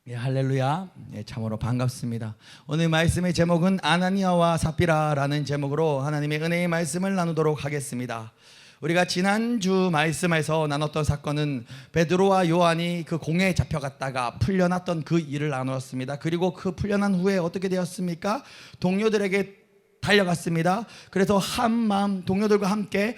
예, 할렐루야. 예, 참으로 반갑습니다. 오늘 말씀의 제목은 아나니아와 삽비라라는 제목으로 하나님의 은혜의 말씀을 나누도록 하겠습니다. 우리가 지난주 말씀에서 나눴던 사건은 베드로와 요한이 그 공회에 잡혀갔다가 풀려났던 그 일을 나누었습니다. 그리고 그 풀려난 후에 어떻게 되었습니까? 동료들에게 달려갔습니다. 그래서 한 마음 동료들과 함께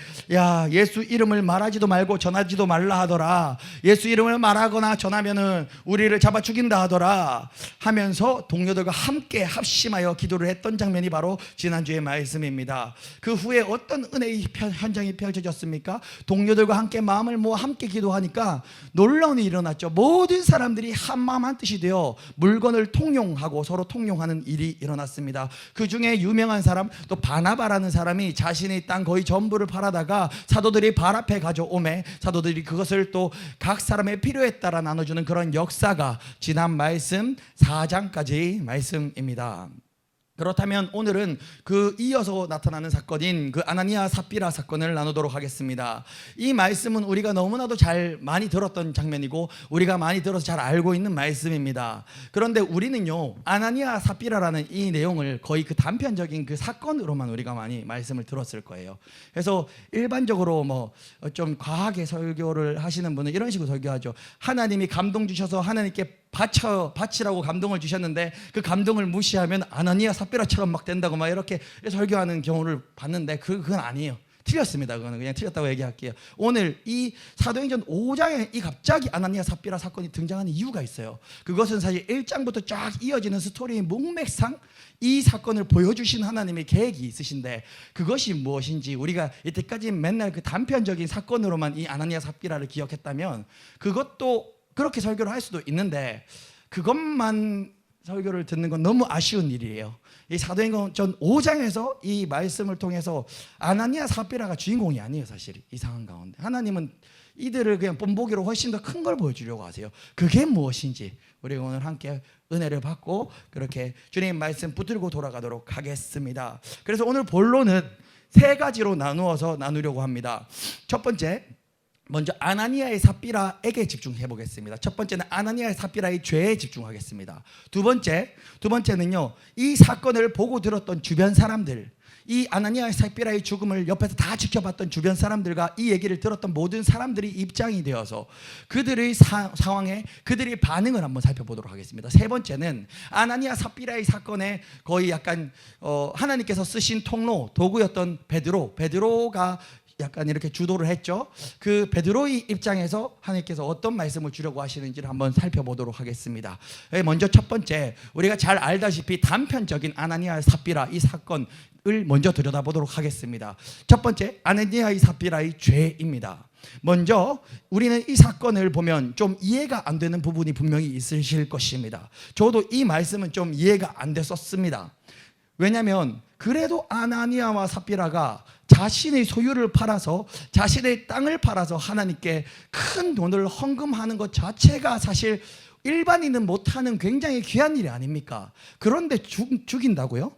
예수 이름을 말하지도 말고 전하지도 말라 하더라. 예수 이름을 말하거나 전하면은 우리를 잡아 죽인다 하더라 하면서 동료들과 함께 합심하여 기도를 했던 장면이 바로 지난주의 말씀입니다. 그 후에 어떤 은혜의 현장이 펼쳐졌습니까? 동료들과 함께 마음을 모아 함께 기도하니까 놀라운 일이 일어났죠. 모든 사람들이 한 마음 한 뜻이 되어 물건을 통용하고 서로 통용하는 일이 일어났습니다. 그 중에 유명한 사람 또 바나바라는 사람이 자신의 땅 거의 전부를 팔아다가 사도들이 발 앞에 가져오매 사도들이 그것을 또 각 사람의 필요에 따라 나눠주는 그런 역사가 지난 말씀 4장까지 말씀입니다. 그렇다면 오늘은 그 이어서 나타나는 사건인 그 아나니아 삽비라 사건을 나누도록 하겠습니다. 이 말씀은 우리가 너무나도 많이 들었던 장면이고 우리가 많이 들어서 잘 알고 있는 말씀입니다. 그런데 우리는요, 아나니아 삽비라라는 이 내용을 거의 그 단편적인 그 사건으로만 우리가 많이 말씀을 들었을 거예요. 그래서 일반적으로 뭐 좀 과하게 설교를 하시는 분은 이런 식으로 설교하죠. 하나님이 감동 주셔서 하나님께 바치라고 감동을 주셨는데 그 감동을 무시하면 아나니아 삽비라처럼 막 된다고 막 이렇게 설교하는 경우를 봤는데 그건 아니에요. 틀렸습니다. 그거는 그냥 틀렸다고 얘기할게요. 오늘 이 사도행전 5장에 이 갑자기 아나니아 삽비라 사건이 등장하는 이유가 있어요. 그것은 사실 1장부터 쫙 이어지는 스토리의 문맥상 이 사건을 보여주신 하나님의 계획이 있으신데 그것이 무엇인지 우리가 이때까지 맨날 그 단편적인 사건으로만 이 아나니아 삽비라를 기억했다면 그것도 그렇게 설교를 할 수도 있는데 그것만 설교를 듣는 건 너무 아쉬운 일이에요. 이 사도행전 5장에서 이 말씀을 통해서 아나니아 삽비라가 주인공이 아니에요. 사실 이 상황 가운데 하나님은 이들을 그냥 본보기로 훨씬 더 큰 걸 보여주려고 하세요. 그게 무엇인지 우리가 오늘 함께 은혜를 받고 그렇게 주님 말씀 붙들고 돌아가도록 하겠습니다. 그래서 오늘 본론은 세 가지로 나누려고 합니다. 첫 번째, 먼저 아나니아의 삽비라에게 집중해 보겠습니다. 첫 번째는 아나니아의 삽비라의 죄에 집중하겠습니다. 두 번째는요, 이 사건을 보고 들었던 주변 사람들, 이 아나니아의 삽비라의 죽음을 옆에서 다 지켜봤던 주변 사람들과 이 얘기를 들었던 모든 사람들이 입장이 되어서 그들의 상황에 그들의 반응을 한번 살펴보도록 하겠습니다. 세 번째는 아나니아 삽비라의 사건에 거의 약간 하나님께서 쓰신 도구였던 베드로가 약간 이렇게 주도를 했죠. 그 베드로의 입장에서 하나님께서 어떤 말씀을 주려고 하시는지를 한번 살펴보도록 하겠습니다. 먼저 첫 번째, 우리가 잘 알다시피 단편적인 아나니아 삽비라 이 사건을 먼저 들여다보도록 하겠습니다. 첫 번째, 아나니아의 삽비라의 죄입니다. 먼저 우리는 이 사건을 보면 좀 이해가 안 되는 부분이 분명히 있으실 것입니다. 저도 이 말씀은 좀 이해가 안 됐었습니다. 왜냐하면 그래도 아나니아와 삽비라가 자신의 소유를 팔아서 자신의 땅을 팔아서 하나님께 큰 돈을 헌금하는 것 자체가 사실 일반인은 못하는 굉장히 귀한 일이 아닙니까? 그런데 죽인다고요?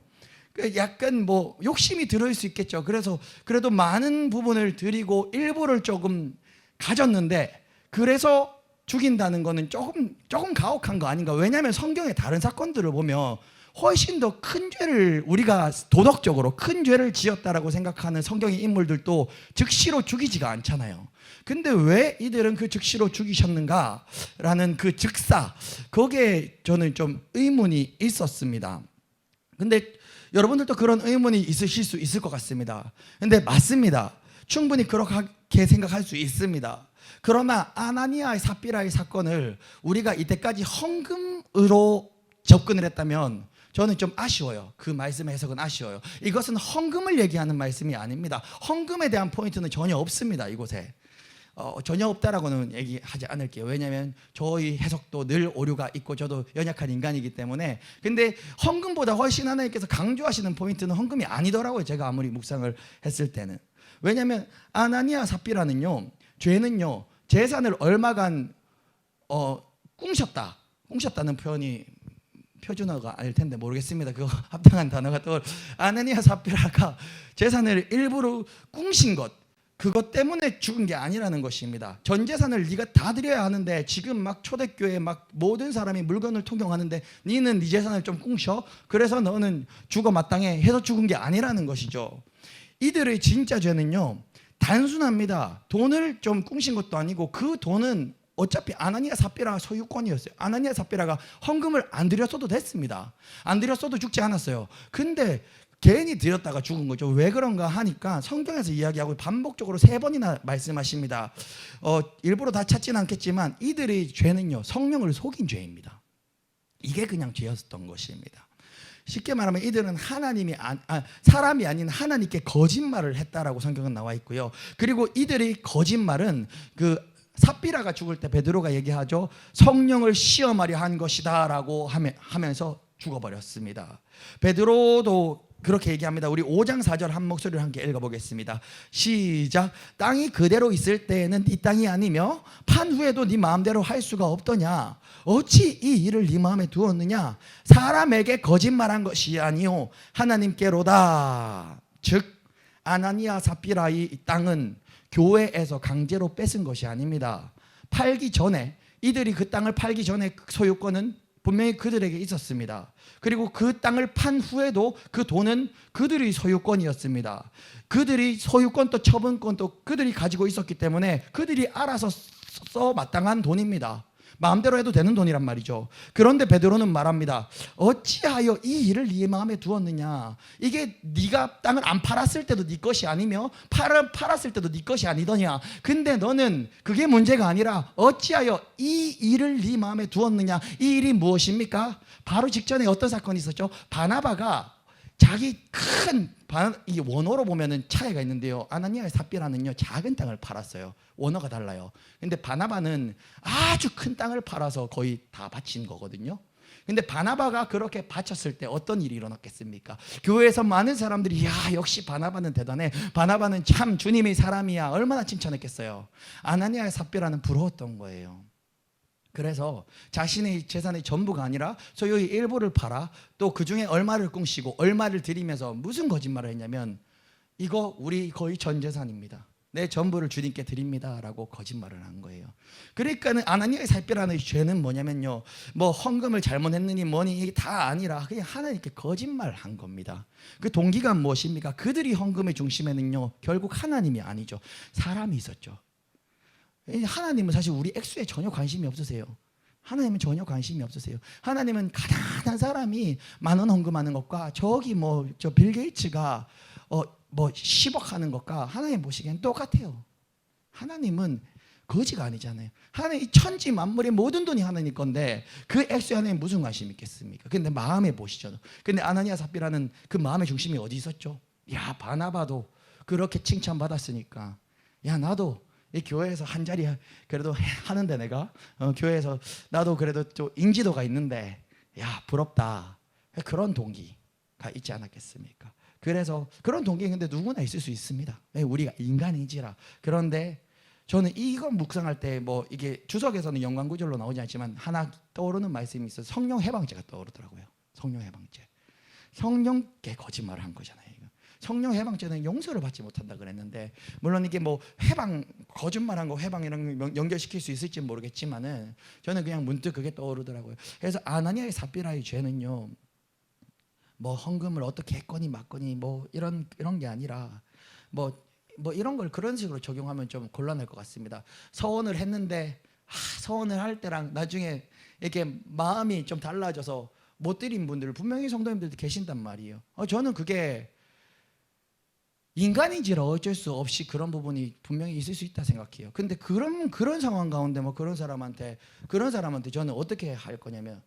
약간 뭐 욕심이 들어올 수 있겠죠. 그래서 그래도 많은 부분을 드리고 일부를 조금 가졌는데 그래서 죽인다는 거는 조금 가혹한 거 아닌가? 왜냐하면 성경의 다른 사건들을 보면 훨씬 더 큰 죄를 우리가 도덕적으로 큰 죄를 지었다라고 생각하는 성경의 인물들도 즉시로 죽이지가 않잖아요. 근데 왜 이들은 그 즉시로 죽이셨는가라는 그 즉사, 거기에 저는 좀 의문이 있었습니다. 근데 여러분들도 그런 의문이 있으실 수 있을 것 같습니다. 근데 맞습니다. 충분히 그렇게 생각할 수 있습니다. 그러나 아나니아의 삽비라의 사건을 우리가 이때까지 헌금으로 접근을 했다면 저는 좀 아쉬워요. 그 말씀의 해석은 아쉬워요. 이것은 헌금을 얘기하는 말씀이 아닙니다. 헌금에 대한 포인트는 전혀 없습니다. 이곳에 전혀 없다라고는 얘기하지 않을게요. 왜냐하면 저희 해석도 늘 오류가 있고 저도 연약한 인간이기 때문에. 근데 헌금보다 훨씬 하나님께서 강조하시는 포인트는 헌금이 아니더라고요. 제가 아무리 묵상을 했을 때는. 왜냐하면 아나니아 삽비라는요, 죄는요, 재산을 얼마간 꿍셨다는 표준어가 아닐 텐데 모르겠습니다. 그거 합당한 단어가 또 아나니아 삽비라가 재산을 일부러 꿍신 것, 그것 때문에 죽은 게 아니라는 것입니다. 전 재산을 네가 다 드려야 하는데 지금 막 초대교회 막 모든 사람이 물건을 통용하는데 니는 네 재산을 좀 꿍셔? 그래서 너는 죽어 마땅해 해서 죽은 게 아니라는 것이죠. 이들의 진짜 죄는요 단순합니다. 돈을 좀 꿍신 것도 아니고 그 돈은 어차피 아나니아 삽비라 소유권이었어요. 아나니아 삽비라가 헌금을 안 드렸어도 됐습니다. 안 드렸어도 죽지 않았어요. 근데 괜히 드렸다가 죽은 거죠. 왜 그런가 하니까 성경에서 이야기하고 반복적으로 3번이나 말씀하십니다. 일부러 다 찾지는 않겠지만 이들의 죄는요 성령을 속인 죄입니다. 이게 그냥 죄였던 것입니다. 쉽게 말하면 이들은 사람이 아닌 하나님께 거짓말을 했다라고 성경은 나와 있고요. 그리고 이들의 거짓말은 그 삽비라가 죽을 때 베드로가 얘기하죠. 성령을 시험하려 한 것이다라고 하면서 죽어버렸습니다. 베드로도 그렇게 얘기합니다. 우리 5장 4절 한 목소리로 함께 읽어보겠습니다. 시작. 땅이 그대로 있을 때에는 네 땅이 아니며 판 후에도 네 마음대로 할 수가 없더냐. 어찌 이 일을 네 마음에 두었느냐. 사람에게 거짓말한 것이 아니요 하나님께로다. 즉 아나니아 삽비라의 땅은 교회에서 강제로 뺏은 것이 아닙니다. 팔기 전에 이들이 그 땅을 팔기 전에 소유권은 분명히 그들에게 있었습니다. 그리고 그 땅을 판 후에도 그 돈은 그들의 소유권이었습니다. 그들이 소유권도 처분권도 그들이 가지고 있었기 때문에 그들이 알아서 써 마땅한 돈입니다. 마음대로 해도 되는 돈이란 말이죠. 그런데 베드로는 말합니다. 어찌하여 이 일을 네 마음에 두었느냐. 이게 네가 땅을 안 팔았을 때도 네 것이 아니며 팔았을 때도 네 것이 아니더냐. 근데 너는 그게 문제가 아니라 어찌하여 이 일을 네 마음에 두었느냐. 이 일이 무엇입니까? 바로 직전에 어떤 사건이 있었죠. 바나바가 자기 이 원어로 보면은 차이가 있는데요. 아나니아의 삽비라는요 작은 땅을 팔았어요. 원어가 달라요. 근데 바나바는 아주 큰 땅을 팔아서 거의 다 바친 거거든요. 근데 바나바가 그렇게 바쳤을 때 어떤 일이 일어났겠습니까? 교회에서 많은 사람들이 야 역시 바나바는 대단해. 바나바는 참 주님의 사람이야. 얼마나 칭찬했겠어요. 아나니아의 삽비라는 부러웠던 거예요. 그래서 자신의 재산의 전부가 아니라 소유의 일부를 팔아 또 그 중에 얼마를 꿍시고 얼마를 드리면서 무슨 거짓말을 했냐면 이거 우리 거의 전 재산입니다. 내 전부를 주님께 드립니다 라고 거짓말을 한 거예요. 그러니까는 아나니아의 삽비라는 죄는 뭐냐면요 뭐 헌금을 잘못했느니 뭐니 이게 다 아니라 그냥 하나님께 거짓말한 겁니다. 그 동기가 무엇입니까? 그들이 헌금의 중심에는요 결국 하나님이 아니죠 사람이 있었죠. 하나님은 사실 우리 액수에 전혀 관심이 없으세요. 하나님은 전혀 관심이 없으세요. 하나님은 가난한 사람이 10,000원 헌금하는 것과 저기 뭐 저 빌 게이츠가 뭐 10억 하는 것과 하나님 보시기엔 똑같아요. 하나님은 거지가 아니잖아요. 하나님 이 천지 만물의 모든 돈이 하나님 건데 그 액수에 하나님 무슨 관심이 있겠습니까? 근데 마음에 보시죠. 근데 아나니아 삽비라는 그 마음의 중심이 어디 있었죠? 야 바나바도 그렇게 칭찬받았으니까 야 나도 이 교회에서 한 자리 그래도 하는데 내가 교회에서 나도 그래도 좀 인지도가 있는데 야 부럽다 그런 동기가 있지 않았겠습니까? 그래서 그런 동기 근데 누구나 있을 수 있습니다. 우리가 인간이지라. 그런데 저는 이거 묵상할 때 뭐 이게 주석에서는 연관구절로 나오지 않지만 하나 떠오르는 말씀이 있어서 성령 해방죄가 떠오르더라고요. 성령 해방죄. 성령께 거짓말을 한 거잖아요. 성령 해방죄는 용서를 받지 못한다 그랬는데 물론 이게 뭐 해방 거짓말한 거 해방이랑 연결시킬 수 있을지 모르겠지만은 저는 그냥 문득 그게 떠오르더라고요. 그래서 아나니아의 삽비라의 죄는요 뭐 헌금을 어떻게 했거니 맞거니 뭐 이런 게 아니라 뭐 이런 걸 그런 식으로 적용하면 좀 곤란할 것 같습니다. 서원을 했는데 서원을 할 때랑 나중에 이렇게 마음이 좀 달라져서 못 드린 분들 분명히 성도님들도 계신단 말이에요. 저는 그게 인간인지라 어쩔 수 없이 그런 부분이 분명히 있을 수 있다 생각해요. 근데 그런 상황 가운데 뭐 그런 사람한테 저는 어떻게 할 거냐면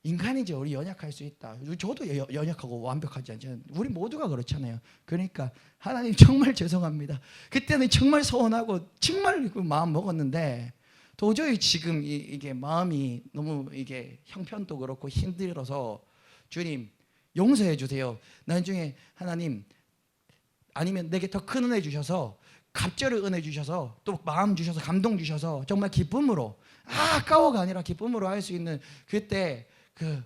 인간인지 우리 연약할 수 있다. 저도 연약하고 완벽하지 않잖아요. 우리 모두가 그렇잖아요. 그러니까 하나님 정말 죄송합니다. 그때는 정말 서운하고 정말 그 마음 먹었는데 도저히 지금 이게 마음이 너무 이게 형편도 그렇고 힘들어서 주님 용서해 주세요. 나중에 하나님 아니면 내게 더 큰 은혜 주셔서 갑절을 은혜 주셔서 또 마음 주셔서 감동 주셔서 정말 기쁨으로 아까워가 아니라 기쁨으로 할 수 있는 그때 그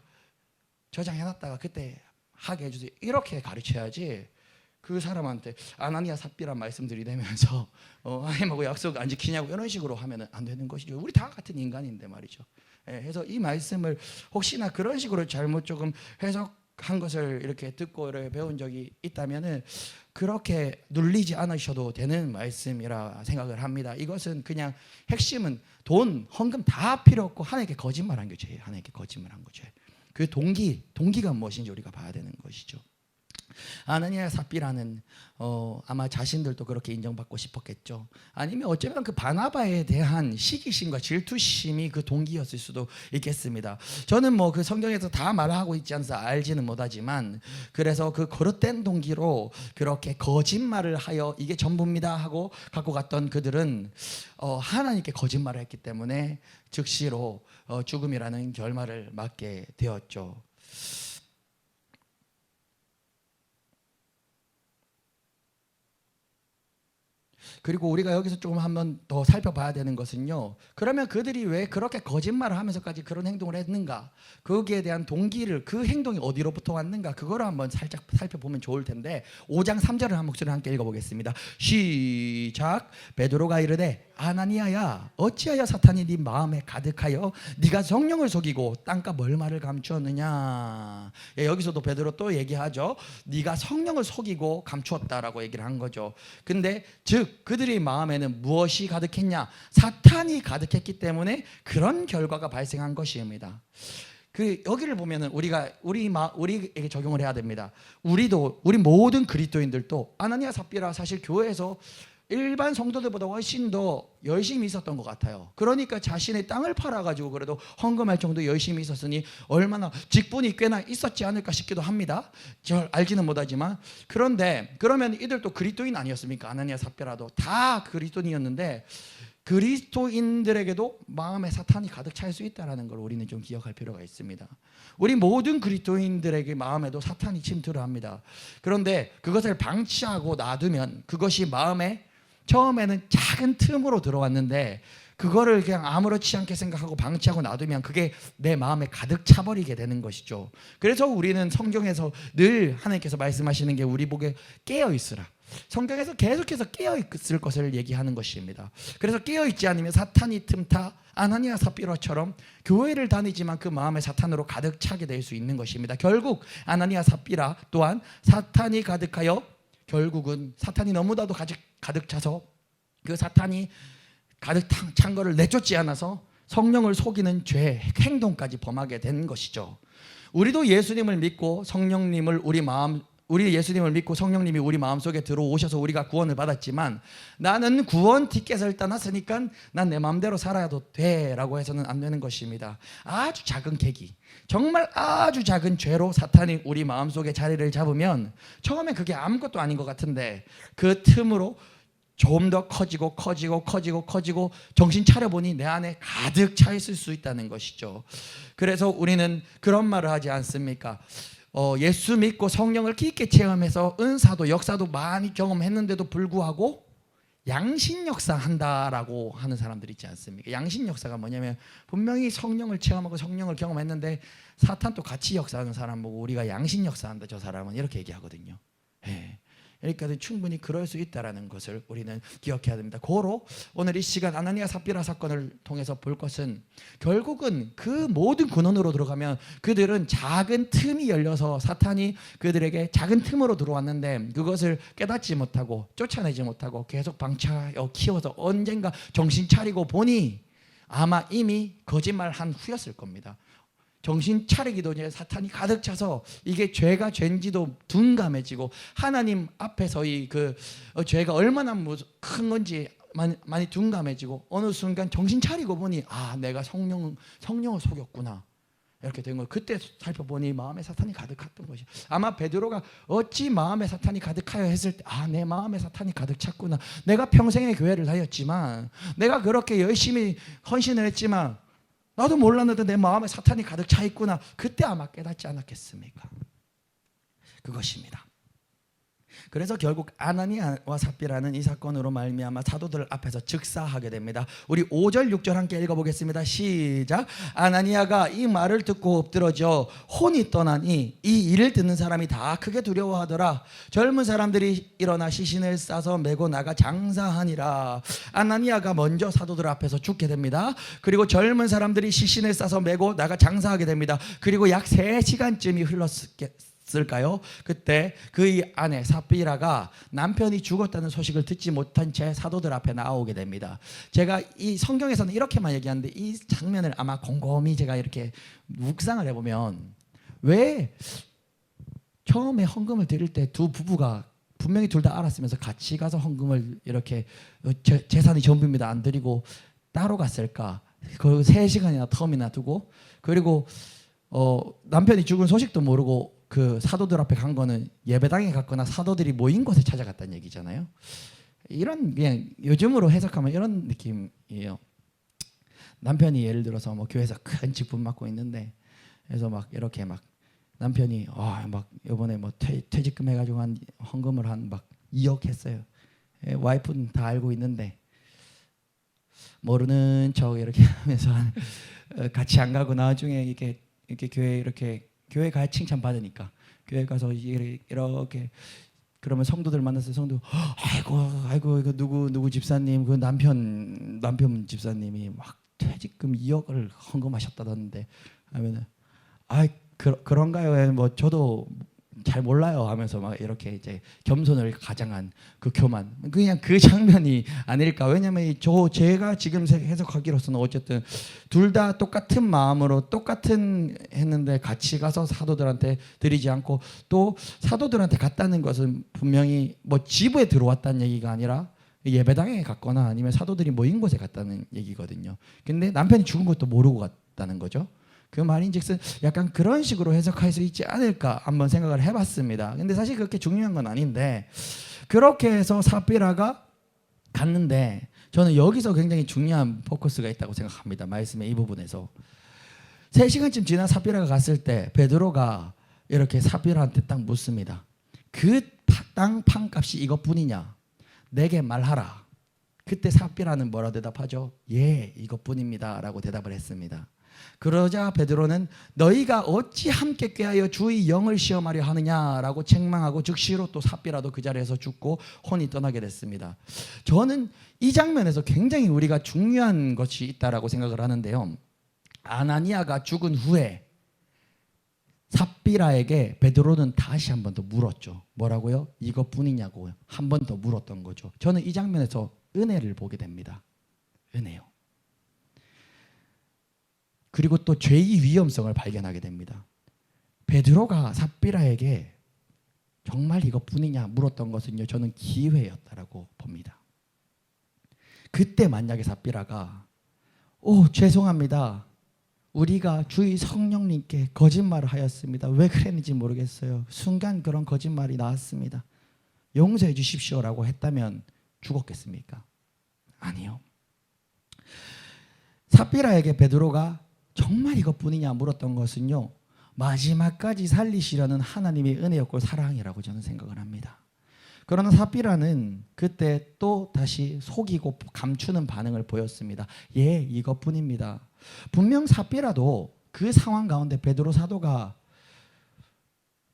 저장해놨다가 그때 하게 해주세요. 이렇게 가르쳐야지 그 사람한테 아나니아 삽비라 말씀드리면서 하나님하고 약속 안 지키냐고 이런 식으로 하면 안 되는 것이죠. 우리 다 같은 인간인데 말이죠. 그래서 이 말씀을 혹시나 그런 식으로 잘못 조금 해석한 것을 이렇게 듣고 이렇게 배운 적이 있다면은 그렇게 눌리지 않으셔도 되는 말씀이라 생각을 합니다. 이것은 그냥 핵심은 돈, 헌금 다 필요 없고 하나님께 거짓말한 게 죄예요. 하나님께 거짓말한 거 죄. 그 동기가 무엇인지 우리가 봐야 되는 것이죠. 아나니아 삽비라는 아마 자신들도 그렇게 인정받고 싶었겠죠. 아니면 어쩌면 그 바나바에 대한 시기심과 질투심이 그 동기였을 수도 있겠습니다. 저는 뭐 그 성경에서 다 말하고 있지 않아서 알지는 못하지만 그래서 그 거릇된 동기로 그렇게 거짓말을 하여 이게 전부입니다 하고 갖고 갔던 그들은 하나님께 거짓말을 했기 때문에 즉시로 죽음이라는 결말을 맞게 되었죠. 그리고 우리가 여기서 조금 한번 더 살펴봐야 되는 것은요, 그러면 그들이 왜 그렇게 거짓말을 하면서까지 그런 행동을 했는가, 거기에 대한 동기를, 그 행동이 어디로부터 왔는가, 그거를 한번 살짝 살펴보면 좋을 텐데 5장 3절을 한 목소리로 함께 읽어보겠습니다. 시작. 베드로가 이르되 아나니아야, 어찌하여 사탄이 네 마음에 가득하여 네가 성령을 속이고 땅과 멀마를 감추었느냐. 여기서도 베드로 또 얘기하죠. 네가 성령을 속이고 감추었다라고 얘기를 한 거죠. 근데 즉 그들의 마음에는 무엇이 가득했냐? 사탄이 가득했기 때문에 그런 결과가 발생한 것입니다. 그 여기를 보면은 우리에게 적용을 해야 됩니다. 우리 모든 그리스도인들도 아나니아 삽비라 사실 교회에서 일반 성도들보다 훨씬 더 열심히 있었던 것 같아요. 그러니까 자신의 땅을 팔아가지고 그래도 헌금할 정도 열심히 있었으니 얼마나 직분이 꽤나 있었지 않을까 싶기도 합니다. 저 알지는 못하지만. 그런데 그러면 이들도 그리스도인 아니었습니까? 아나니아 삽비라도 다 그리스도인이었는데 그리스도인들에게도 마음에 사탄이 가득 찰 수 있다는 걸 우리는 좀 기억할 필요가 있습니다. 우리 모든 그리스도인들에게 마음에도 사탄이 침투를 합니다. 그런데 그것을 방치하고 놔두면 그것이 마음에 처음에는 작은 틈으로 들어왔는데 그거를 그냥 아무렇지 않게 생각하고 방치하고 놔두면 그게 내 마음에 가득 차버리게 되는 것이죠. 그래서 우리는 성경에서 늘 하나님께서 말씀하시는 게 우리 보게 깨어있으라. 성경에서 계속해서 깨어있을 것을 얘기하는 것입니다. 그래서 깨어있지 않으면 사탄이 틈타 아나니아 삽비라처럼 교회를 다니지만 그 마음에 사탄으로 가득 차게 될 수 있는 것입니다. 결국 아나니아 삽비라 또한 사탄이 가득하여 결국은 사탄이 너무나도 가득 차서 그 사탄이 가득 찬 거를 내쫓지 않아서 성령을 속이는 죄 행동까지 범하게 된 것이죠. 우리도 예수님을 믿고 우리 예수님을 믿고 성령님이 우리 마음속에 들어오셔서 우리가 구원을 받았지만 나는 구원 티켓을 떠났으니까 난 내 마음대로 살아도 돼라고 해서는 안 되는 것입니다. 아주 작은 계기, 정말 아주 작은 죄로 사탄이 우리 마음속에 자리를 잡으면 처음에 그게 아무것도 아닌 것 같은데 그 틈으로 좀 더 커지고 정신 차려보니 내 안에 가득 차 있을 수 있다는 것이죠. 그래서 우리는 그런 말을 하지 않습니까? 예수 믿고 성령을 깊게 체험해서 은사도 역사도 많이 경험했는데도 불구하고 양신 역사 한다라고 하는 사람들 있지 않습니까? 양신 역사가 뭐냐면 분명히 성령을 체험하고 성령을 경험했는데 사탄도 같이 역사하는 사람 보고 우리가 양신 역사한다 저 사람은 이렇게 얘기하거든요. 그러니까 충분히 그럴 수 있다는 것을 우리는 기억해야 됩니다. 고로 오늘 이 시간 아나니아 삽비라 사건을 통해서 볼 것은 결국은 그 모든 근원으로 들어가면 그들은 작은 틈이 열려서 사탄이 그들에게 작은 틈으로 들어왔는데 그것을 깨닫지 못하고 쫓아내지 못하고 계속 방치하여 키워서 언젠가 정신 차리고 보니 아마 이미 거짓말한 후였을 겁니다. 정신 차리기도 전에 사탄이 가득 차서 이게 죄가 죄인지도 둔감해지고 하나님 앞에서의 그 죄가 얼마나 큰 건지 많이 둔감해지고 어느 순간 정신 차리고 보니 내가 성령을 속였구나 이렇게 된 거예요. 그때 살펴보니 마음에 사탄이 가득했던 것이 아마 베드로가 어찌 마음에 사탄이 가득하여 했을 때 내 마음에 사탄이 가득 찼구나. 내가 평생의 교회를 다녔지만 내가 그렇게 열심히 헌신을 했지만 나도 몰랐는데 내 마음에 사탄이 가득 차 있구나. 그때 아마 깨닫지 않았겠습니까? 그것입니다. 그래서 결국 아나니아와 삽비라는 이 사건으로 말미암아 사도들 앞에서 즉사하게 됩니다. 우리 5절 6절 함께 읽어보겠습니다. 시작. 아나니아가 이 말을 듣고 엎드러져 혼이 떠나니 이 일을 듣는 사람이 다 크게 두려워하더라. 젊은 사람들이 일어나 시신을 싸서 메고 나가 장사하니라. 아나니아가 먼저 사도들 앞에서 죽게 됩니다. 그리고 젊은 사람들이 시신을 싸서 메고 나가 장사하게 됩니다. 그리고 약 3시간쯤이 흘렀을까요? 그때 그의 아내 삽비라가 남편이 죽었다는 소식을 듣지 못한 채 사도들 앞에 나오게 됩니다. 제가 이 성경에서는 이렇게만 얘기하는데 이 장면을 아마 곰곰이 제가 이렇게 묵상을 해보면 왜 처음에 헌금을 드릴 때 두 부부가 분명히 둘 다 알았으면서 같이 가서 헌금을 이렇게 재산이 전부입니다 안 드리고 따로 갔을까? 그 3시간이나 텀이나 두고, 그리고 남편이 죽은 소식도 모르고 그 사도들 앞에 간 거는 예배당에 갔거나 사도들이 모인 곳에 찾아갔다는 얘기잖아요. 이런, 그냥 요즘으로 해석하면 이런 느낌이에요. 남편이 예를 들어서 뭐 교회에서 큰 직분 맡고 있는데, 그래서 막 이렇게 막 남편이 막 이번에 뭐 퇴직금 해가지고 한 헌금을 한 막 2억 했어요. 와이프는 다 알고 있는데 모르는 척 이렇게 하면서 같이 안 가고 나중에 이렇게 교회 가야 칭찬 받으니까 교회 가서 이렇게 그러면 성도들 만나서 성도 아이고 이거 누구 집사님 그 남편 집사님이 막 퇴직금 2억을 헌금하셨다던데 하면은 그런가요? 뭐 저도 잘 몰라요 하면서 막 이렇게 이제 겸손을 가장한 그 교만, 그냥 그 장면이 아닐까. 왜냐면 제가 지금 해석하기로서는 어쨌든 둘 다 똑같은 마음으로 똑같은 했는데 같이 가서 사도들한테 드리지 않고, 또 사도들한테 갔다는 것은 분명히 뭐 집에 들어왔다는 얘기가 아니라 예배당에 갔거나 아니면 사도들이 모인 곳에 갔다는 얘기거든요. 근데 남편이 죽은 것도 모르고 갔다는 거죠. 그 말인즉슨 약간 그런 식으로 해석할 수 있지 않을까 한번 생각을 해봤습니다. 근데 사실 그렇게 중요한 건 아닌데, 그렇게 해서 삽비라가 갔는데 저는 여기서 굉장히 중요한 포커스가 있다고 생각합니다. 말씀의 이 부분에서 3시간쯤 지난 삽비라가 갔을 때 베드로가 이렇게 삽비라한테 딱 묻습니다. 그 땅 판값이 이것뿐이냐? 내게 말하라. 그때 삽비라는 뭐라 대답하죠? 예, 이것뿐입니다 라고 대답을 했습니다. 그러자 베드로는 너희가 어찌 함께 꾀하여 주의 영을 시험하려 하느냐라고 책망하고 즉시로 또 삽비라도 그 자리에서 죽고 혼이 떠나게 됐습니다. 저는 이 장면에서 굉장히 우리가 중요한 것이 있다라고 생각을 하는데요. 아나니아가 죽은 후에 삽비라에게 베드로는 다시 한 번 더 물었죠. 뭐라고요? 이것뿐이냐고 한 번 더 물었던 거죠. 저는 이 장면에서 은혜를 보게 됩니다. 은혜요. 그리고 또 죄의 위험성을 발견하게 됩니다. 베드로가 삽비라에게 정말 이것뿐이냐 물었던 것은요, 저는 기회였다라고 봅니다. 그때 만약에 삽비라가 죄송합니다, 우리가 주의 성령님께 거짓말을 하였습니다, 왜 그랬는지 모르겠어요, 순간 그런 거짓말이 나왔습니다, 용서해 주십시오라고 했다면 죽었겠습니까? 아니요. 삽비라에게 베드로가 정말 이것뿐이냐 물었던 것은요, 마지막까지 살리시려는 하나님의 은혜였고 사랑이라고 저는 생각을 합니다. 그러나 삽비라는 그때 또 다시 속이고 감추는 반응을 보였습니다. 예, 이것뿐입니다. 분명 삽비라도 그 상황 가운데 베드로 사도가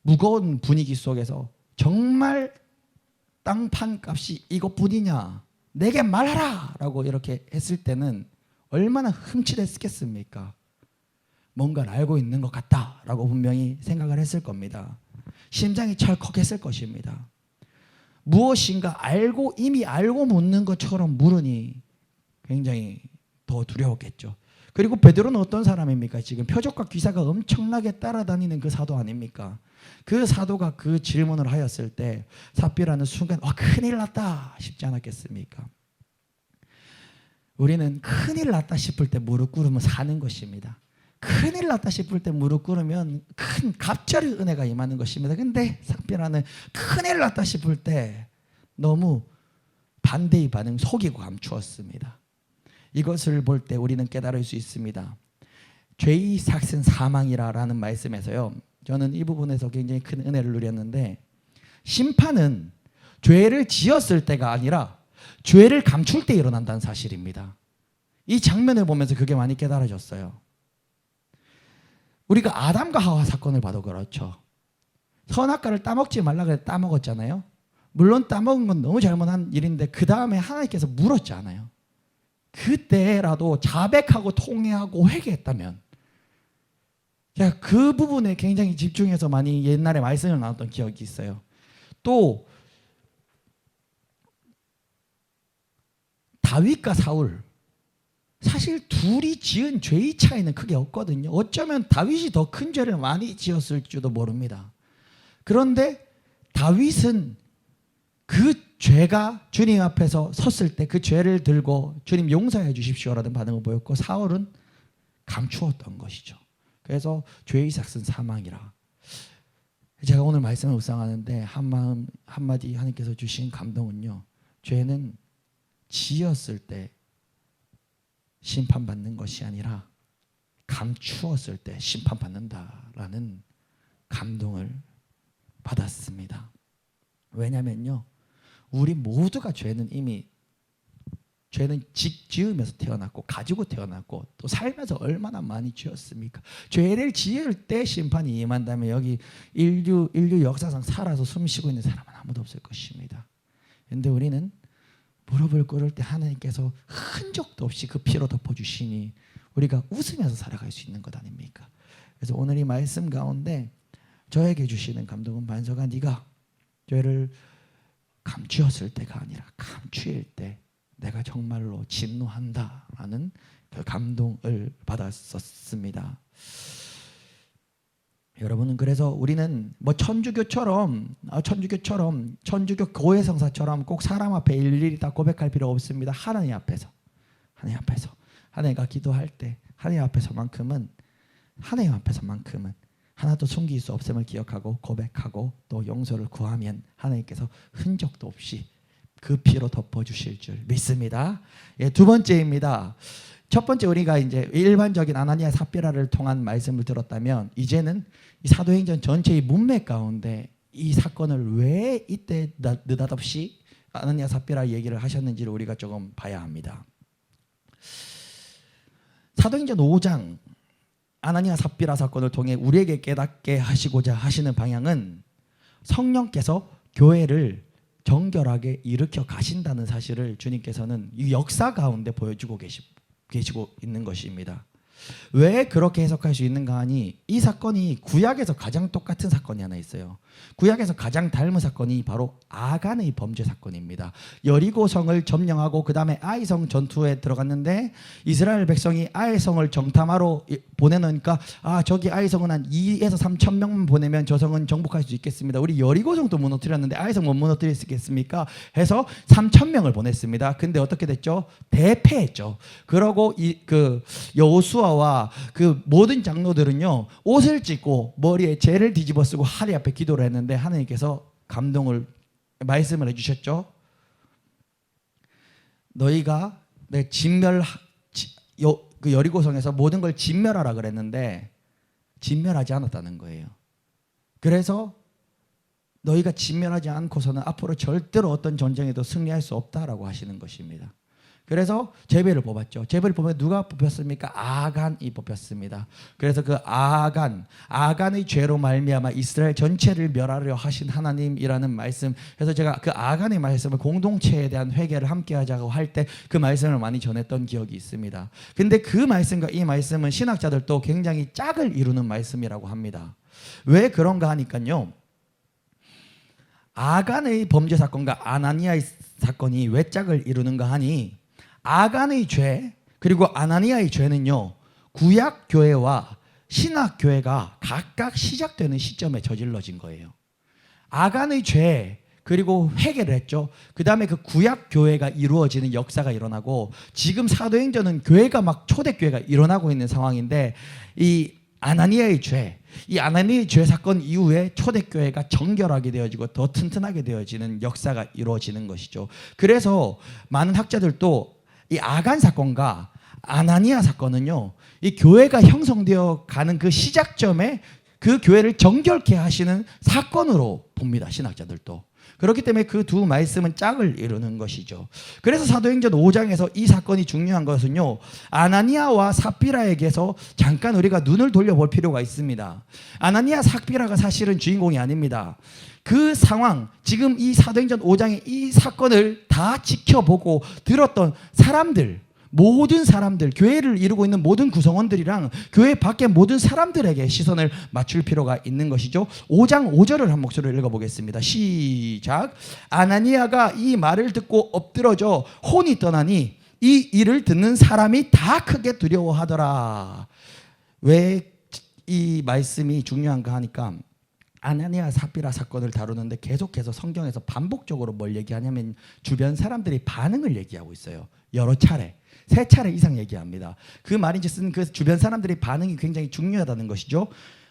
무거운 분위기 속에서 정말 땅판 값이 이것뿐이냐 내게 말하라 라고 이렇게 했을 때는 얼마나 흠칫했겠습니까? 뭔가를 알고 있는 것 같다라고 분명히 생각을 했을 겁니다. 심장이 철컥했을 것입니다. 무엇인가 이미 알고 묻는 것처럼 물으니 굉장히 더 두려웠겠죠. 그리고 베드로는 어떤 사람입니까? 지금 표적과 기사가 엄청나게 따라다니는 그 사도 아닙니까? 그 사도가 그 질문을 하였을 때 삽비라는 순간 큰일 났다 싶지 않았겠습니까? 우리는 큰일 났다 싶을 때 무릎 꿇으면 사는 것입니다. 큰일 났다 싶을 때 무릎 꿇으면 큰 갑절의 은혜가 임하는 것입니다. 근데 삽비라는 큰일 났다 싶을 때 너무 반대의 반응, 속이고 감추었습니다. 이것을 볼 때 우리는 깨달을 수 있습니다. 죄의 삭은 사망이라는 말씀에서요, 저는 이 부분에서 굉장히 큰 은혜를 누렸는데, 심판은 죄를 지었을 때가 아니라 죄를 감출 때 일어난다는 사실입니다. 이 장면을 보면서 그게 많이 깨달아졌어요. 우리가 아담과 하와 사건을 봐도 그렇죠. 선악과를 따먹지 말라고 해서 따먹었잖아요. 물론 따먹은 건 너무 잘못한 일인데 그 다음에 하나님께서 물었잖아요. 그때라도 자백하고 통회하고 회개했다면, 제가 그 부분에 굉장히 집중해서 많이 옛날에 말씀을 나눴던 기억이 있어요. 또 다윗과 사울, 사실 둘이 지은 죄의 차이는 크게 없거든요. 어쩌면 다윗이 더 큰 죄를 많이 지었을지도 모릅니다. 그런데 다윗은 그 죄가 주님 앞에서 섰을 때 그 죄를 들고 주님 용서해 주십시오라는 반응을 보였고, 사울은 감추었던 것이죠. 그래서 죄의 삭은 사망이라. 제가 오늘 말씀을 묵상하는데 한마디 하나님께서 주신 감동은요, 죄는 지었을 때 심판받는 것이 아니라 감추었을 때 심판받는다라는 감동을 받았습니다. 왜냐면요, 우리 모두가 죄는 지으면서 태어났고 가지고 태어났고 또 살면서 얼마나 많이 지었습니까? 죄를 지을 때 심판이 임한다면 여기 인류 역사상 살아서 숨쉬고 있는 사람은 아무도 없을 것입니다. 그런데 우리는 무릎을 꿇을 때 하나님께서 흔적도 없이 그 피로 덮어주시니 우리가 웃으면서 살아갈 수 있는 것 아닙니까? 그래서 오늘 이 말씀 가운데 저에게 주시는 감동은, 반석아, 네가 죄를 감추었을 때가 아니라 감추일 때 내가 정말로 진노한다라는 그 감동을 받았었습니다. 여러분은 그래서 우리는 뭐 천주교 고해성사처럼 꼭 사람 앞에 일일이 다 고백할 필요 없습니다. 하나님 앞에서 하나님과 기도할 때 하나님 앞에서만큼은 하나도 숨길 수 없음을 기억하고 고백하고 또 용서를 구하면 하나님께서 흔적도 없이 그 피로 덮어주실 줄 믿습니다. 예, 두 번째입니다. 첫 번째, 우리가 이제 일반적인 아나니아 삽비라를 통한 말씀을 들었다면, 이제는 이 사도행전 전체의 문맥 가운데 이 사건을 왜 이때 느닷없이 아나니아 삽비라 얘기를 하셨는지를 우리가 조금 봐야 합니다. 사도행전 5장 아나니아 삽비라 사건을 통해 우리에게 깨닫게 하시고자 하시는 방향은 성령께서 교회를 정결하게 일으켜 가신다는 사실을 주님께서는 이 역사 가운데 보여주고 계시고 있는 것입니다. 왜 그렇게 해석할 수 있는가 하니, 이 사건이 구약에서 가장 똑같은 사건이 하나 있어요. 구약에서 가장 닮은 사건이 바로 아간의 범죄 사건입니다. 여리고성을 점령하고 그 다음에 아이성 전투에 들어갔는데 이스라엘 백성이 아이성을 정탐하러 보내놓으니까, 저기 아이성은 한 2에서 3천 명만 보내면 저 성은 정복할 수 있겠습니다. 우리 여리고성도 무너뜨렸는데 아이성 못 무너뜨릴 수 있겠습니까? 해서 3천 명을 보냈습니다. 근데 어떻게 됐죠? 대패했죠. 그러고 그 여호수아와 그 모든 장로들은요, 옷을 찢고 머리에 재를 뒤집어 쓰고 하리 앞에 기도를 했는데 하나님께서 말씀을 해주셨죠. 너희가 내 그 여리고성에서 모든 걸 진멸하라 그랬는데 진멸하지 않았다는 거예요. 그래서 너희가 진멸하지 않고서는 앞으로 절대로 어떤 전쟁에도 승리할 수 없다라고 하시는 것입니다. 그래서 제벨을 뽑았죠. 제벨을 보면 누가 뽑혔습니까? 아간이 뽑혔습니다. 그래서 그 아간의 죄로 말미암아 이스라엘 전체를 멸하려 하신 하나님이라는 말씀. 그래서 제가 그 아간의 말씀을 공동체에 대한 회개를 함께 하자고 할 때 그 말씀을 많이 전했던 기억이 있습니다. 근데 그 말씀과 이 말씀은 신학자들도 굉장히 짝을 이루는 말씀이라고 합니다. 왜 그런가 하니까요, 아간의 범죄 사건과 아나니아의 사건이 왜 짝을 이루는가 하니, 아간의 죄 그리고 아나니아의 죄는요, 구약 교회와 신학 교회가 각각 시작되는 시점에 저질러진 거예요. 아간의 죄 그리고 회개를 했죠. 그 다음에 그 구약 교회가 이루어지는 역사가 일어나고, 지금 사도행전은 교회가 막 초대교회가 일어나고 있는 상황인데, 이 아나니아의 죄 사건 이후에 초대교회가 정결하게 되어지고 더 튼튼하게 되어지는 역사가 이루어지는 것이죠. 그래서 많은 학자들도 이 아간 사건과 아나니아 사건은요, 이 교회가 형성되어 가는 그 시작점에 그 교회를 정결케 하시는 사건으로 봅니다. 신학자들도. 그렇기 때문에 그 두 말씀은 짝을 이루는 것이죠. 그래서 사도행전 5장에서 이 사건이 중요한 것은요, 아나니아와 삽비라에게서 잠깐 우리가 눈을 돌려볼 필요가 있습니다. 아나니아 삽비라가 사실은 주인공이 아닙니다. 그 상황, 지금 이 사도행전 5장의 이 사건을 다 지켜보고 들었던 사람들, 모든 사람들, 교회를 이루고 있는 모든 구성원들이랑 교회 밖의 모든 사람들에게 시선을 맞출 필요가 있는 것이죠. 5장 5절을 한 목소리로 읽어보겠습니다. 시작. 아나니아가 이 말을 듣고 엎드러져 혼이 떠나니 이 일을 듣는 사람이 다 크게 두려워하더라. 왜 이 말씀이 중요한가 하니까, 아나니아 삽비라 사건을 다루는데 계속해서 성경에서 반복적으로 뭘 얘기하냐면 주변 사람들의 반응을 얘기하고 있어요. 여러 차례, 3차례 이상 얘기합니다. 그 말인지 쓴 그 주변 사람들의 반응이 굉장히 중요하다는 것이죠.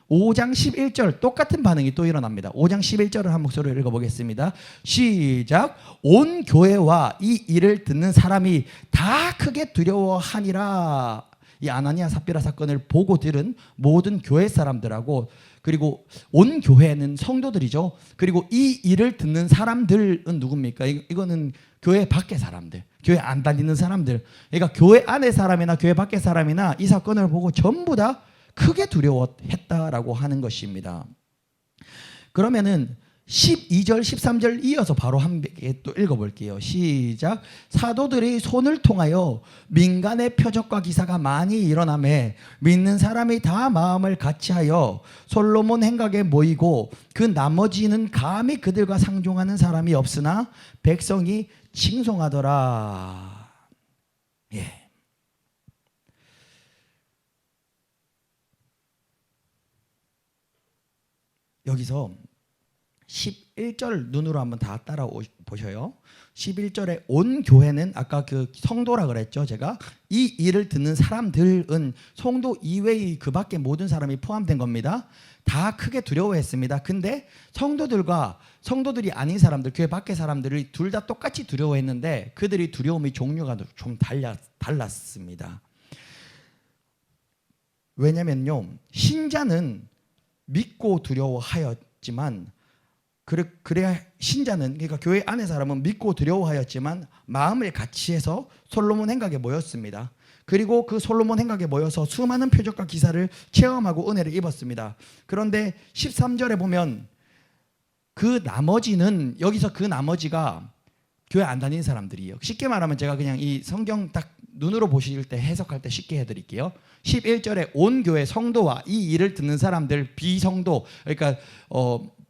5장 11절 똑같은 반응이 또 일어납니다. 5장 11절을 한 목소리로 읽어보겠습니다. 시작. 온 교회와 이 일을 듣는 사람이 다 크게 두려워하니라. 이 아나니아 삽비라 사건을 보고 들은 모든 교회 사람들하고, 그리고 온 교회는 성도들이죠. 그리고 이 일을 듣는 사람들은 누굽니까? 이거는 교회 밖의 사람들, 교회 안 다니는 사람들. 그러니까 교회 안의 사람이나 교회 밖의 사람이나 이 사건을 보고 전부 다 크게 두려워했다라고 하는 것입니다. 그러면은 12절, 13절 이어서 바로 한 개 또 읽어볼게요. 시작. 사도들이 손을 통하여 민간의 표적과 기사가 많이 일어나매 믿는 사람이 다 마음을 같이하여 솔로몬 행각에 모이고 그 나머지는 감히 그들과 상종하는 사람이 없으나 백성이 칭송하더라. 예. 여기서 11절 눈으로 한번 다 따라 보셔요. 11절에 온 교회는 아까 그 성도라 그랬죠. 제가 이 일을 듣는 사람들은 성도 이외의 그 밖에 모든 사람이 포함된 겁니다. 다 크게 두려워했습니다. 근데 성도들이 아닌 사람들, 교회 밖의 사람들이 둘 다 똑같이 두려워했는데 그들이 두려움의 종류가 좀 달랐습니다. 왜냐면요, 신자는 믿고 두려워하였지만, 그래야 신자는, 그러니까 교회 안의 사람은 믿고 두려워하였지만 마음을 같이해서 솔로몬 행각에 모였습니다. 그리고 그 솔로몬 행각에 모여서 수많은 표적과 기사를 체험하고 은혜를 입었습니다. 그런데 13절에 보면 그 나머지는, 여기서 그 나머지가 교회 안 다니는 사람들이에요. 쉽게 말하면 제가 그냥 이 성경 딱 눈으로 보실 때 해석할 때 쉽게 해드릴게요. 11절에 온 교회 성도와 이 일을 듣는 사람들, 비성도, 그러니까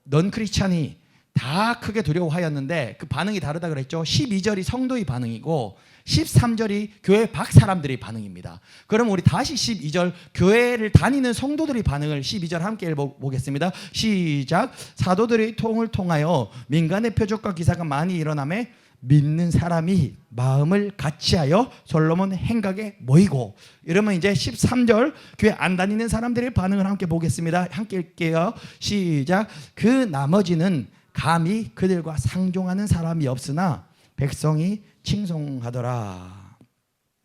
넌 크리스찬이 다 크게 두려워하였는데 그 반응이 다르다 그랬죠. 12절이 성도의 반응이고 13절이 교회 밖 사람들의 반응입니다. 그럼 우리 다시 12절 교회를 다니는 성도들의 반응을 12절 함께 읽어보겠습니다. 시작. 사도들의 통을 통하여 민간의 표적과 기사가 많이 일어나매 믿는 사람이 마음을 같이하여 솔로몬 행각에 모이고, 이러면 이제 13절 교회 안 다니는 사람들의 반응을 함께 보겠습니다. 함께 읽게요. 시작. 그 나머지는 감히 그들과 상종하는 사람이 없으나 백성이 칭송하더라.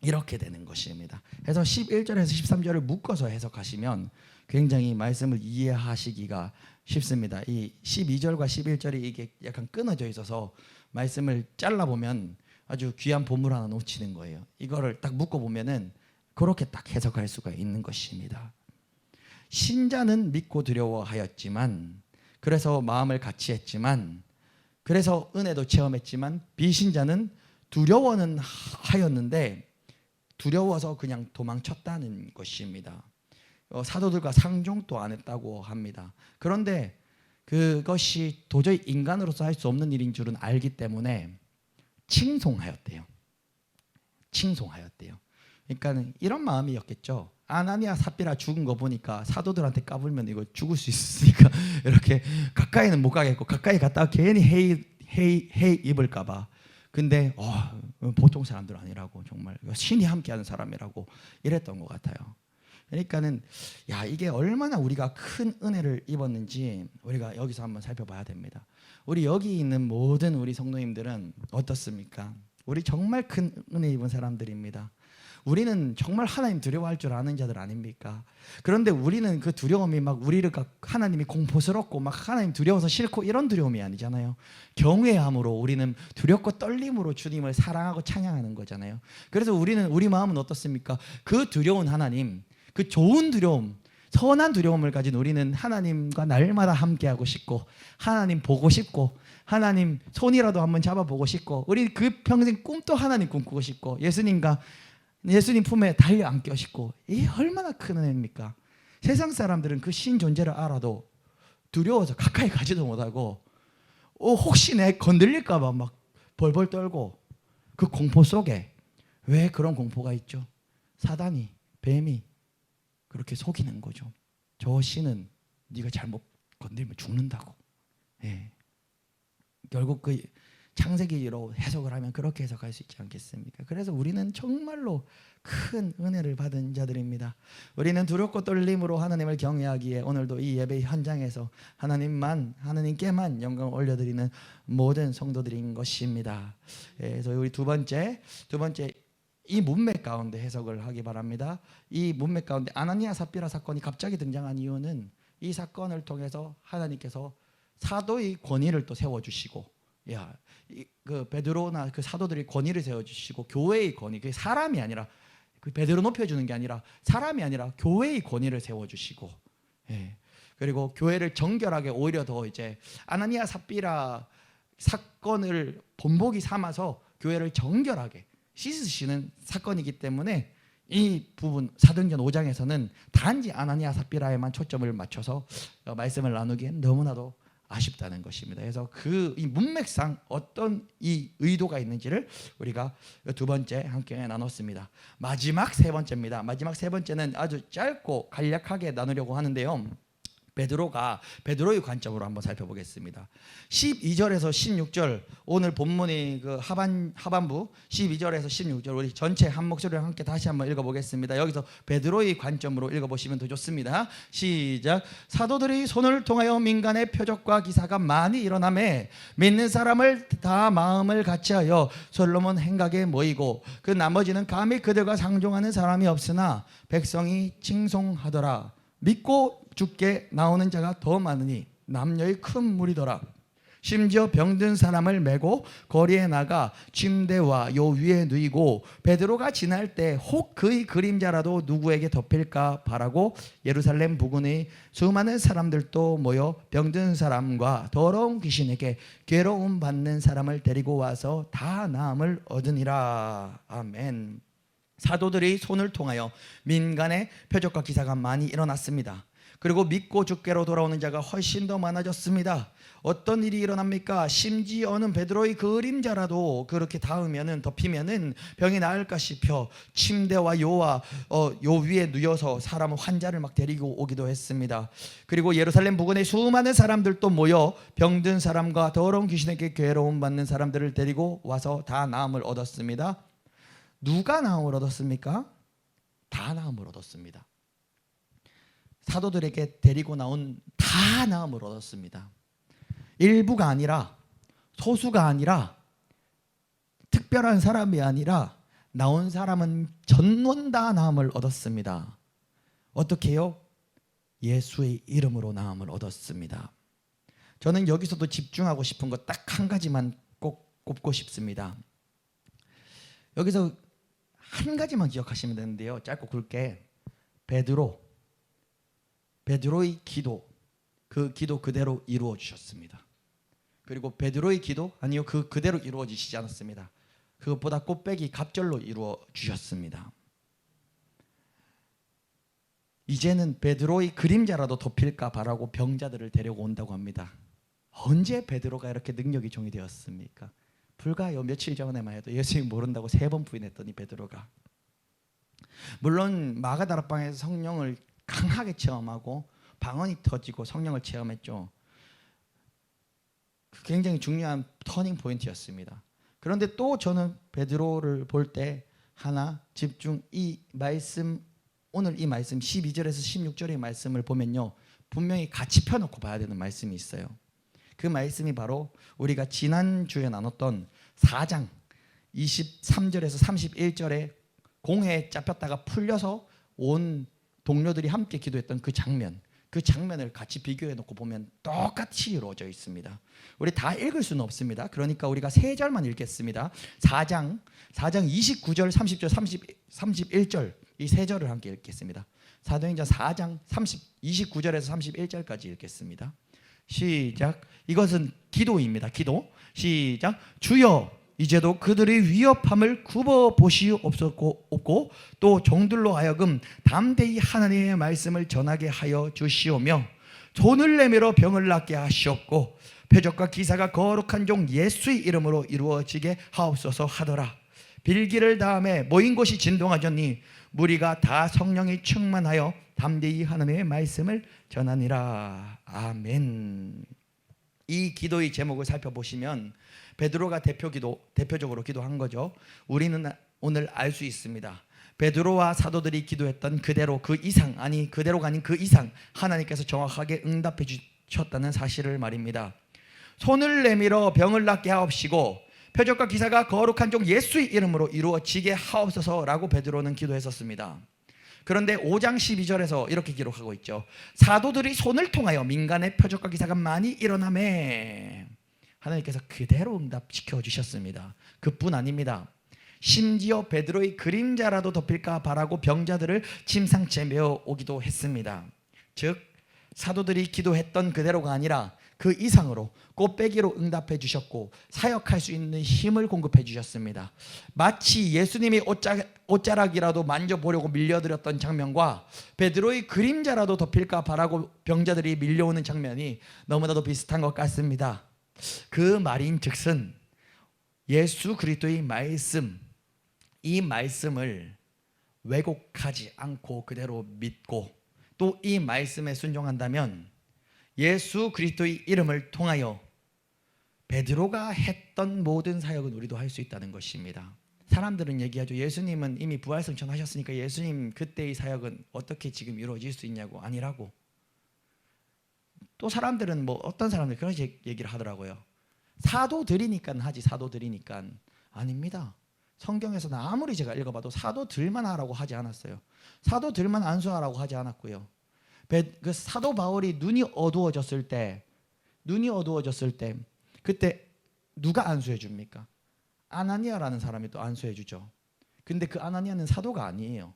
이렇게 되는 것입니다. 그래서 11절에서 13절을 묶어서 해석하시면 굉장히 말씀을 이해하시기가 쉽습니다. 이 12절과 11절이 이게 약간 끊어져 있어서 말씀을 잘라보면 아주 귀한 보물 하나 놓치는 거예요. 이거를 딱 묶어보면은 그렇게 딱 해석할 수가 있는 것입니다. 신자는 믿고 두려워하였지만, 그래서 마음을 같이 했지만, 그래서 은혜도 체험했지만, 비신자는 두려워는 하였는데 두려워서 그냥 도망쳤다는 것입니다. 사도들과 상종도 안 했다고 합니다. 그런데 그것이 도저히 인간으로서 할 수 없는 일인 줄은 알기 때문에 칭송하였대요. 칭송하였대요. 그러니까 이런 마음이었겠죠. 아나니아 삽비라 죽은 거 보니까 사도들한테 까불면 이거 죽을 수 있으니까 이렇게 가까이는 못 가겠고, 가까이 갔다가 괜히 헤이 입을까 봐. 근데 보통 사람들 아니라고, 정말 신이 함께하는 사람이라고 이랬던 것 같아요. 그러니까는 이게 얼마나 우리가 큰 은혜를 입었는지 우리가 여기서 한번 살펴봐야 됩니다. 우리 여기 있는 모든 우리 성도님들은 어떻습니까? 우리 정말 큰 은혜 입은 사람들입니다. 우리는 정말 하나님 두려워할 줄 아는 자들 아닙니까? 그런데 우리는 그 두려움이 막 우리를 하나님이 공포스럽고 막 하나님 두려워서 싫고 이런 두려움이 아니잖아요. 경외함으로 우리는 두렵고 떨림으로 주님을 사랑하고 찬양하는 거잖아요. 그래서 우리 마음은 어떻습니까? 그 두려운 하나님, 그 좋은 두려움, 선한 두려움을 가진 우리는 하나님과 날마다 함께하고 싶고, 하나님 보고 싶고, 하나님 손이라도 한번 잡아보고 싶고, 우리 그 평생 꿈도 하나님 꿈꾸고 싶고, 예수님 품에 달려 앉고 싶고, 이 얼마나 큰 은혜입니까? 세상 사람들은 그 신 존재를 알아도 두려워서 가까이 가지도 못하고, 혹시 내 건들릴까 봐 막 벌벌 떨고, 그 공포 속에 왜 그런 공포가 있죠? 사단이, 뱀이 그렇게 속이는 거죠. 저 신은 네가 잘못 건들면 죽는다고. 예. 결국 그 창세기로 해석을 하면 그렇게 해석할 수 있지 않겠습니까? 그래서 우리는 정말로 큰 은혜를 받은 자들입니다. 우리는 두렵고 떨림으로 하나님을 경외하기에 오늘도 이 예배 현장에서 하나님께만 영광을 올려드리는 모든 성도들인 것입니다. 그래서 우리 두 번째 이 문맥 가운데 해석을 하기 바랍니다. 이 문맥 가운데 아나니아 삽비라 사건이 갑자기 등장한 이유는 이 사건을 통해서 하나님께서 사도의 권위를 또 세워주시고, 그 베드로나 그 사도들이 권위를 세워주시고, 교회의 권위, 그 사람이 아니라 그 베드로 높여주는 게 아니라 사람이 아니라 교회의 권위를 세워주시고, 그리고 교회를 정결하게 오히려 더 이제 아나니아 삽비라 사건을 본보기 삼아서 교회를 정결하게 씻으시는 사건이기 때문에 이 부분 사도행전 5장에서는 단지 아나니아 삽비라에만 초점을 맞춰서 말씀을 나누기엔 너무나도 아쉽다는 것입니다. 그래서 이 문맥상 어떤 이 의도가 있는지를 우리가 두 번째 함께 나눴습니다. 마지막 세 번째입니다. 마지막 세 번째는 아주 짧고 간략하게 나누려고 하는데요. 베드로의 관점으로 한번 살펴보겠습니다. 12절에서 16절, 오늘 본문이 그 하반부 12절에서 16절 우리 전체 한 목소리로 함께 다시 한번 읽어보겠습니다. 여기서 베드로의 관점으로 읽어보시면 더 좋습니다. 시작. 사도들이 손을 통하여 민간의 표적과 기사가 많이 일어나매 믿는 사람을 다 마음을 같이하여 솔로몬 행각에 모이고, 그 나머지는 감히 그들과 상종하는 사람이 없으나 백성이 칭송하더라. 믿고 죽게 나오는 자가 더 많으니 남녀의 큰 무리더라. 심지어 병든 사람을 메고 거리에 나가 침대와 요 위에 누이고, 베드로가 지날 때 혹 그의 그림자라도 누구에게 덮일까 바라고 예루살렘 부근의 수많은 사람들도 모여 병든 사람과 더러운 귀신에게 괴로움 받는 사람을 데리고 와서 다 나음을 얻으니라. 아멘. 사도들이 손을 통하여 민간의 표적과 기사가 많이 일어났습니다. 그리고 믿고 주께로 돌아오는 자가 훨씬 더 많아졌습니다. 어떤 일이 일어납니까? 심지어는 베드로의 그림자라도 그렇게 덮이면은 병이 나을까 싶어 침대와 요 위에 누워서 사람은 환자를 막 데리고 오기도 했습니다. 그리고 예루살렘 부근에 수많은 사람들도 모여 병든 사람과 더러운 귀신에게 괴로움 받는 사람들을 데리고 와서 다 나음을 얻었습니다. 누가 나음을 얻었습니까? 다 나음을 얻었습니다. 사도들에게 데리고 나온 다 나음을 얻었습니다. 일부가 아니라, 소수가 아니라, 특별한 사람이 아니라 나온 사람은 전원 다 나음을 얻었습니다. 어떻게 해요? 예수의 이름으로 나음을 얻었습니다. 저는 여기서도 집중하고 싶은 것 딱 한 가지만 꼭 꼽고 싶습니다. 여기서 한 가지만 기억하시면 되는데요. 짧고 굵게, 베드로의 기도, 그 기도 그대로 이루어 주셨습니다. 그리고 베드로의 기도, 아니요, 그대로 이루어지시지 않았습니다. 그것보다 꽃배기 갑절로 이루어 주셨습니다. 이제는 베드로의 그림자라도 덮일까 바라고 병자들을 데리고 온다고 합니다. 언제 베드로가 이렇게 능력이 종이 되었습니까? 불과 며칠 전에만 해도 예수님 모른다고 3번 부인했더니 베드로가, 물론 마가다락방에서 성령을 강하게 체험하고 방언이 터지고 성령을 체험했죠. 굉장히 중요한 터닝 포인트였습니다. 그런데 또 저는 베드로를 볼 때 하나 집중, 오늘 이 말씀 12절에서 16절의 말씀을 보면요, 분명히 같이 펴놓고 봐야 되는 말씀이 있어요. 그 말씀이 바로 우리가 지난주에 나눴던 4장 23절에서 31절의 공회에 잡혔다가 풀려서 온 동료들이 함께 기도했던 그 장면을 같이 비교해 놓고 보면 똑같이 이루어져 있습니다. 우리 다 읽을 수는 없습니다. 그러니까 우리가 세 절만 읽겠습니다. 4장 29절, 30절, 31절 이 세 절을 함께 읽겠습니다. 사도행전 4장 29절에서 31절까지 읽겠습니다. 시작. 이것은 기도입니다. 기도. 시작. 주여 이제도 그들의 위협함을 굽어 보시옵고 또 종들로 하여금 담대히 하나님의 말씀을 전하게 하여 주시오며 손을 내밀어 병을 낫게 하시옵고 표적과 기사가 거룩한 종 예수의 이름으로 이루어지게 하옵소서 하더라. 빌기를 다음에 모인 곳이 진동하더니 무리가 다 성령이 충만하여 담대히 하나님의 말씀을 전하니라. 아멘. 이 기도의 제목을 살펴보시면 베드로가 대표적으로 기도한 거죠. 우리는 오늘 알 수 있습니다. 베드로와 사도들이 기도했던 그대로 그대로가 아닌 그 이상 하나님께서 정확하게 응답해 주셨다는 사실을 말입니다. 손을 내밀어 병을 낫게 하옵시고 표적과 기사가 거룩한 종 예수의 이름으로 이루어지게 하옵소서라고 베드로는 기도했었습니다. 그런데 5장 12절에서 이렇게 기록하고 있죠. 사도들이 손을 통하여 민간의 표적과 기사가 많이 일어나매 하나님께서 그대로 응답시켜 주셨습니다. 그뿐 아닙니다. 심지어 베드로의 그림자라도 덮일까 바라고 병자들을 침상째 메어 오기도 했습니다. 즉 사도들이 기도했던 그대로가 아니라 그 이상으로 꽃배기로 응답해 주셨고 사역할 수 있는 힘을 공급해 주셨습니다. 마치 예수님이 옷자락이라도 만져보려고 밀려들었던 장면과 베드로의 그림자라도 덮일까 바라고 병자들이 밀려오는 장면이 너무나도 비슷한 것 같습니다. 그 말인즉슨 예수 그리스도의 말씀, 이 말씀을 왜곡하지 않고 그대로 믿고 또 이 말씀에 순종한다면 예수 그리스도의 이름을 통하여 베드로가 했던 모든 사역은 우리도 할 수 있다는 것입니다. 사람들은 얘기하죠. 예수님은 이미 부활승천하셨으니까 예수님 그때의 사역은 어떻게 지금 이루어질 수 있냐고. 아니라고. 또 사람들은 어떤 사람들 그런 얘기를 하더라고요. 사도들이니까 하지. 사도들이니까. 아닙니다. 성경에서는 아무리 제가 읽어봐도 사도들만 하라고 하지 않았어요. 사도들만 안수하라고 하지 않았고요. 그 사도 바울이 눈이 어두워졌을 때 그때 누가 안수해 줍니까? 아나니아라는 사람이 또 안수해 주죠. 근데 그 아나니아는 사도가 아니에요.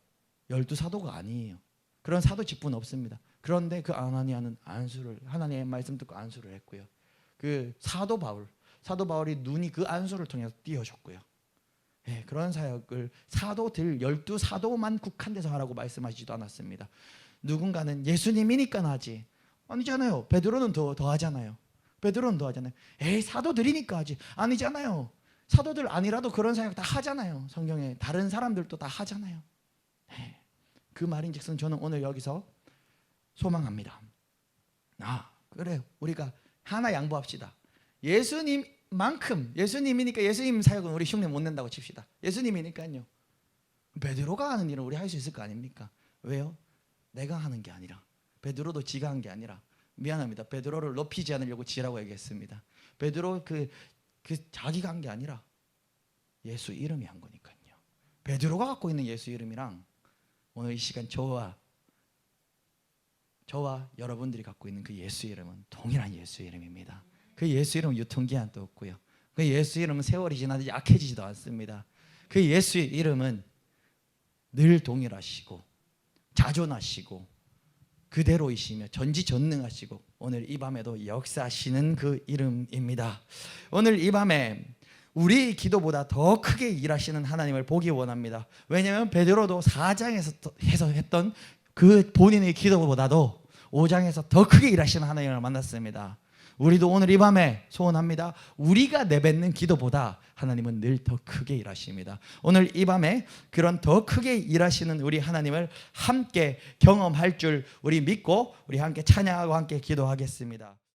12사도가 아니에요. 그런 사도 직분은 없습니다. 그런데 그 아나니아는 하나님의 말씀 듣고 안수를 했고요. 그 사도 바울이 눈이 그 안수를 통해서 띄어줬고요. 네, 그런 사역을 사도들 12사도만 국한돼서 하라고 말씀하시지도 않았습니다. 누군가는 예수님이니까 하지. 아니잖아요. 베드로는 더 하잖아요. 에이 사도들이니까 하지. 아니잖아요. 사도들 아니라도 그런 사역 다 하잖아요. 성경에 다른 사람들도 다 하잖아요. 네. 그 말인즉슨 저는 오늘 여기서 소망합니다. 그래요. 우리가 하나 양보합시다. 예수님이니까 예수님 사역은 우리 흉내 못 낸다고 칩시다. 예수님이니까요. 베드로가 하는 일은 우리 할 수 있을 거 아닙니까? 왜요? 내가 하는 게 아니라 베드로도 지가 한 게 아니라 미안합니다. 베드로를 높이지 않으려고 지라고 얘기했습니다. 베드로 그 자기가 한 게 아니라 예수 이름이 한 거니까요. 베드로가 갖고 있는 예수 이름이랑 오늘 이 시간 저와 여러분들이 갖고 있는 그 예수 이름은 동일한 예수 이름입니다. 그 예수 이름은 유통기한도 없고요. 그 예수 이름은 세월이 지나도 약해지지도 않습니다. 그 예수의 이름은 늘 동일하시고 자존하시고 그대로이시며 전지전능하시고 오늘 이 밤에도 역사하시는 그 이름입니다. 오늘 이 밤에 우리 기도보다 더 크게 일하시는 하나님을 보기 원합니다. 왜냐하면 베드로도 4장에서 했던 그 본인의 기도보다도 5장에서 더 크게 일하시는 하나님을 만났습니다. 우리도 오늘 이 밤에 소원합니다. 우리가 내뱉는 기도보다 하나님은 늘 더 크게 일하십니다. 오늘 이 밤에 그런 더 크게 일하시는 우리 하나님을 함께 경험할 줄 우리 믿고 우리 함께 찬양하고 함께 기도하겠습니다.